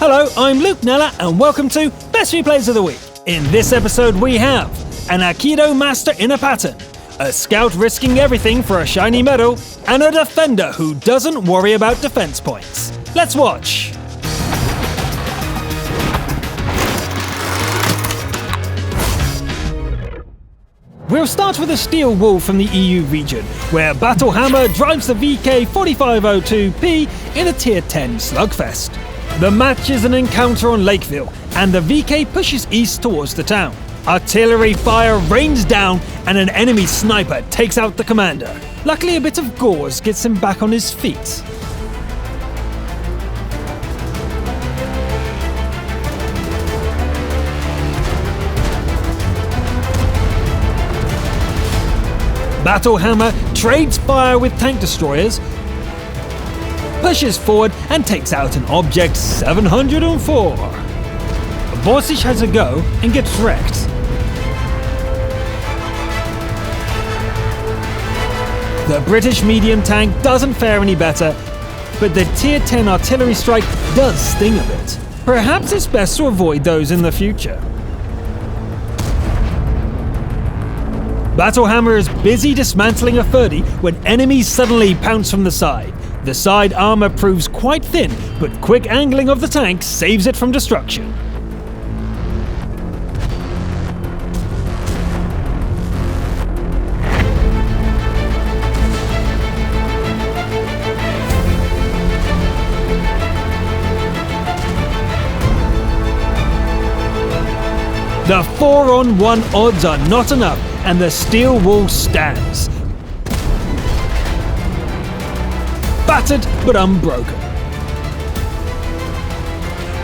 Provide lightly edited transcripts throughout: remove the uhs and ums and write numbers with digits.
Hello, I'm Luke Nella and welcome to Best Replays of the Week. In this episode we have an Aikido master in a Patton, a scout risking everything for a shiny medal, and a defender who doesn't worry about defense points. Let's watch! We'll start with a steel wool from the EU region, where Battle Hammer drives the VK4502P in a Tier 10 slugfest. The match is an encounter on Lakeville, and the VK pushes east towards the town. Artillery fire rains down, and an enemy sniper takes out the commander. Luckily, a bit of gauze gets him back on his feet. Battle Hammer trades fire with tank destroyers, pushes forward and takes out an Object 704. Borsic has a go and gets wrecked. The British medium tank doesn't fare any better, but the Tier 10 artillery strike does sting a bit. Perhaps it's best to avoid those in the future. Battle Hammer is busy dismantling a 30 when enemies suddenly pounce from the side. The side armor proves quite thin, but quick angling of the tank saves it from destruction. The 4-on-1 odds are not enough, and the steel wall stands. Battered but unbroken.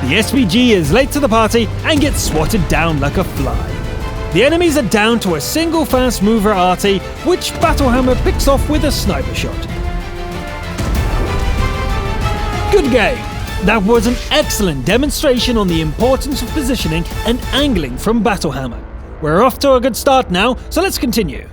The SPG is late to the party and gets swatted down like a fly. The enemies are down to a single fast mover arty, which Battle Hammer picks off with a sniper shot. Good game! That was an excellent demonstration on the importance of positioning and angling from Battle Hammer. We're off to a good start now, so let's continue.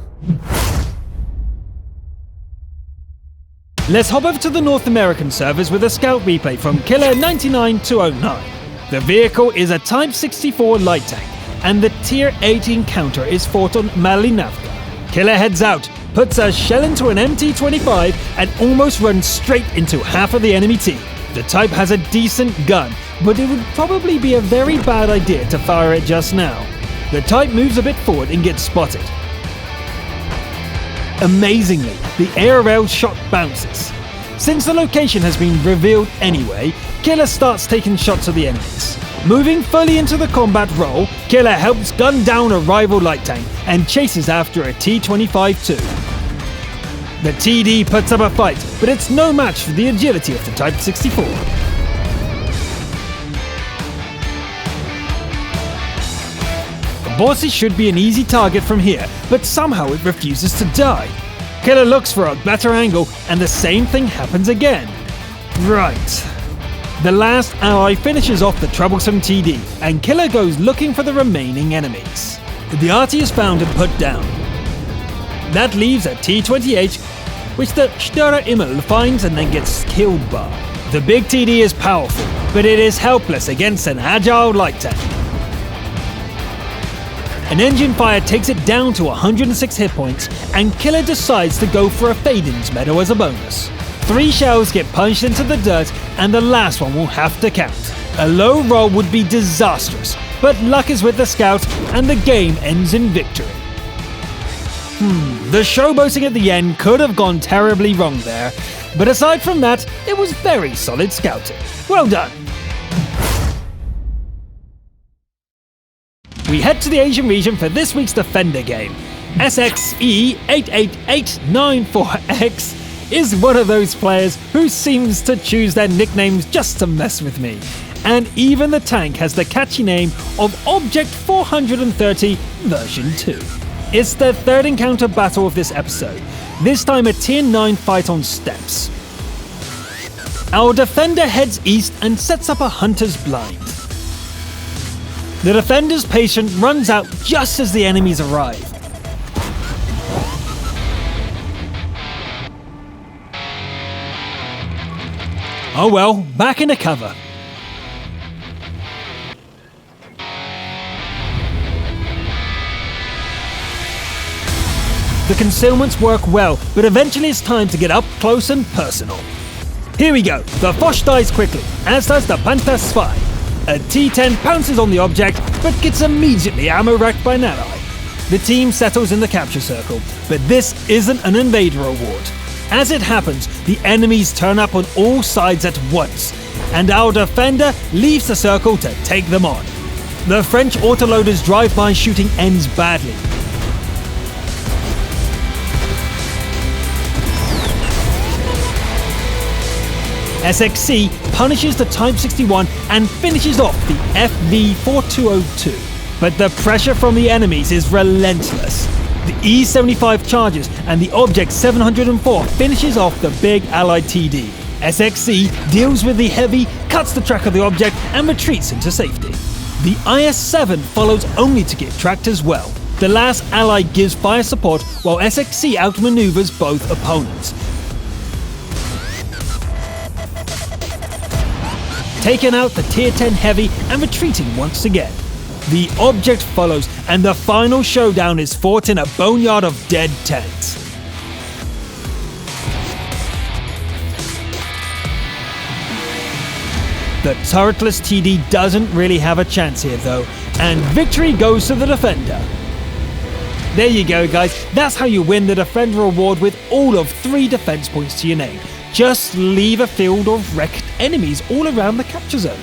Let's hop over to the North American servers with a scout replay from Killer 99209. The vehicle is a Type 64 light tank, and the Tier 8 encounter is fought on Malinavka. Killer heads out, puts a shell into an MT-25, and almost runs straight into half of the enemy team. The Type has a decent gun, but it would probably be a very bad idea to fire it just now. The Type moves a bit forward and gets spotted. Amazingly, the ARL shot bounces. Since the location has been revealed anyway, Killer starts taking shots at the enemies. Moving fully into the combat role, Killer helps gun down a rival light tank and chases after a T-25 too. The TD puts up a fight, but it's no match for the agility of the Type 64. Borsic should be an easy target from here, but somehow it refuses to die. Killer looks for a better angle, and the same thing happens again. Right. The last ally finishes off the troublesome TD, and Killer goes looking for the remaining enemies. The arty is found and put down. That leaves a T-28, which the Störer Immel finds and then gets killed by. The big TD is powerful, but it is helpless against an agile light tank. An engine fire takes it down to 106 hit points, and Killer decides to go for a Fadens medal as a bonus. 3 shells get punched into the dirt, and the last one will have to count. A low roll would be disastrous, but luck is with the scout, and the game ends in victory. The showboating at the end could have gone terribly wrong there, but aside from that, it was very solid scouting. Well done! We head to the Asian region for this week's Defender game. SXE88894X is one of those players who seems to choose their nicknames just to mess with me. And even the tank has the catchy name of Object 430 version 2. It's the third encounter battle of this episode, this time a Tier 9 fight on steps. Our defender heads east and sets up a hunter's blind. The defender's patient runs out just as the enemies arrive. Oh well, back into cover. The concealments work well, but eventually it's time to get up close and personal. Here we go. The Foch dies quickly, as does the Panther Spy. A T-10 pounces on the object, but gets immediately ammo-wrecked by an ally. The team settles in the capture circle, but this isn't an invader award. As it happens, the enemies turn up on all sides at once, and our defender leaves the circle to take them on. The French autoloader's drive-by shooting ends badly. SXC punishes the Type 61 and finishes off the FV-4202. But the pressure from the enemies is relentless. The E-75 charges and the Object 704 finishes off the big Allied TD. SXC deals with the heavy, cuts the track of the object and retreats into safety. The IS-7 follows only to get tracked as well. The last ally gives fire support while SXC outmaneuvers both opponents. Taking out the Tier 10 Heavy and retreating once again. The object follows, and the final showdown is fought in a boneyard of dead tanks. The turretless TD doesn't really have a chance here though, and victory goes to the Defender. There you go guys, that's how you win the Defender Award with all of 3 defense points to your name. Just leave a field of wrecked enemies all around the capture zone.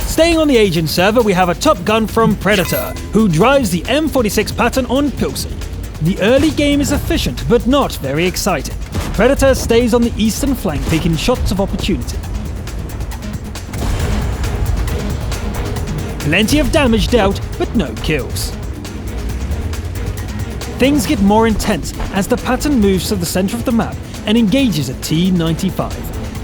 Staying on the Asian server, we have a Top Gun from Predator, who drives the M46 Patton on Pilsen. The early game is efficient, but not very exciting. Predator stays on the eastern flank, taking shots of opportunity. Plenty of damage dealt, but no kills. Things get more intense as the Patton moves to the center of the map and engages a T-95.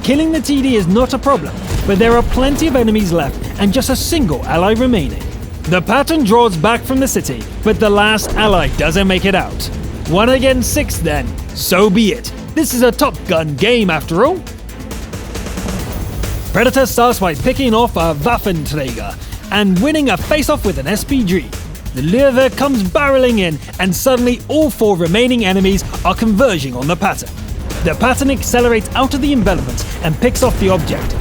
Killing the TD is not a problem, but there are plenty of enemies left and just a single ally remaining. The Patton draws back from the city, but the last ally doesn't make it out. 1 against 6 then, so be it. This is a Top Gun game after all. Predator starts by picking off a Waffenträger and winning a face-off with an SPG. The Löwe comes barreling in, and suddenly all 4 remaining enemies are converging on the Patton. The Patton accelerates out of the envelopment and picks off the object.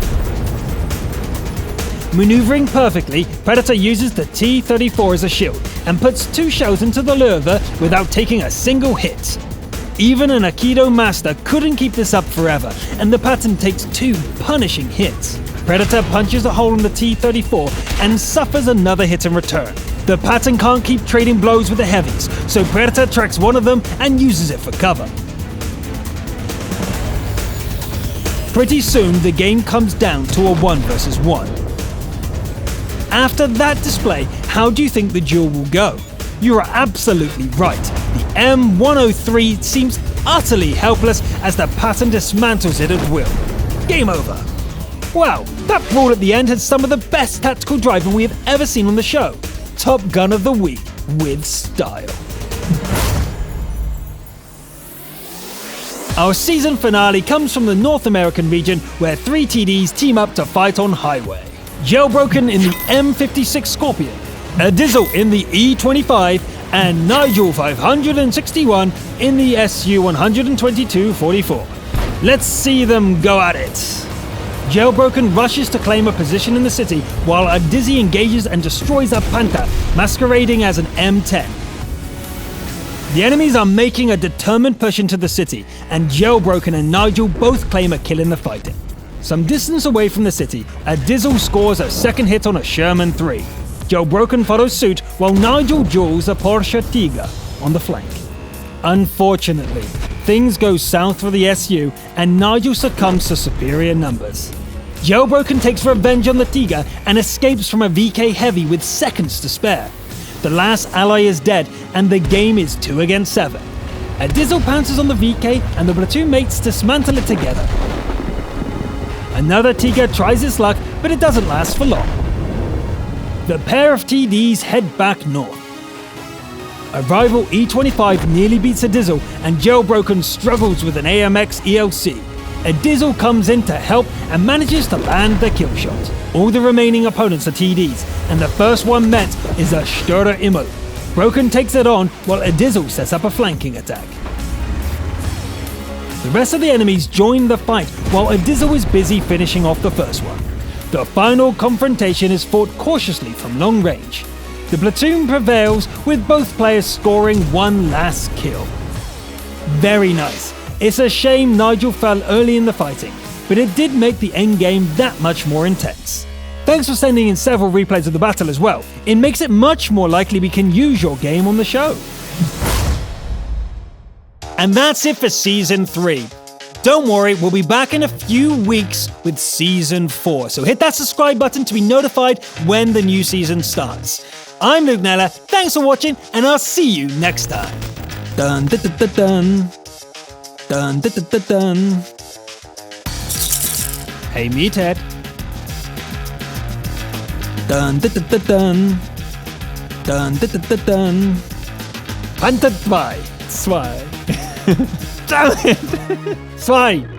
Maneuvering perfectly, Predator uses the T-34 as a shield and puts 2 shells into the Löwe without taking a single hit. Even an Aikido master couldn't keep this up forever, and the Patton takes 2 punishing hits. Predator punches a hole in the T-34 and suffers another hit in return. The Patton can't keep trading blows with the heavies, so Predator tracks one of them and uses it for cover. Pretty soon, the game comes down to a 1 versus 1. After that display, how do you think the duel will go? You are absolutely right. The M103 seems utterly helpless as the Patton dismantles it at will. Game over. Wow, that brawl at the end had some of the best tactical driving we have ever seen on the show. Top Gun of the Week with style. Our season finale comes from the North American region where 3 TDs team up to fight on highway. Jailbroken in the M56 Scorpion, Adizzle in the E25, and Nigel 561 in the SU-122-44. Let's see them go at it. Jailbroken rushes to claim a position in the city while Adizzy engages and destroys a Panther, masquerading as an M10. The enemies are making a determined push into the city, and Jailbroken and Nigel both claim a kill in the fighting. Some distance away from the city, Adizzle scores a second hit on a Sherman 3. Jailbroken follows suit while Nigel duels a Porsche Tiger on the flank. Unfortunately, things go south for the SU and Nigel succumbs to superior numbers. Jailbroken takes revenge on the Tiger and escapes from a VK Heavy with seconds to spare. The last ally is dead and the game is 2 against 7. Adizzle pounces on the VK and the platoon mates dismantle it together. Another Tiger tries its luck, but it doesn't last for long. The pair of TDs head back north. A rival E25 nearly beats Adizzle, and Jailbroken struggles with an AMX ELC. Adizzle comes in to help and manages to land the kill shot. All the remaining opponents are TDs, and the first one met is a Störer Immel. Broken takes it on while Adizzle sets up a flanking attack. The rest of the enemies join the fight while Adizzle is busy finishing off the first one. The final confrontation is fought cautiously from long range. The platoon prevails with both players scoring one last kill. Very nice. It's a shame Nigel fell early in the fighting, but it did make the endgame that much more intense. Thanks for sending in several replays of the battle as well. It makes it much more likely we can use your game on the show. And that's it for Season 3. Don't worry, we'll be back in a few weeks with Season 4, so hit that subscribe button to be notified when the new season starts. I'm Luke Nella, thanks for watching, and I'll see you next time. Dun dun dun dun dun. Dun dun dun dun dun. Hey meathead. Dun dun dun dun dun. Dun dun dun dun dun. Hunted by Zwei. Damn it! Zwei!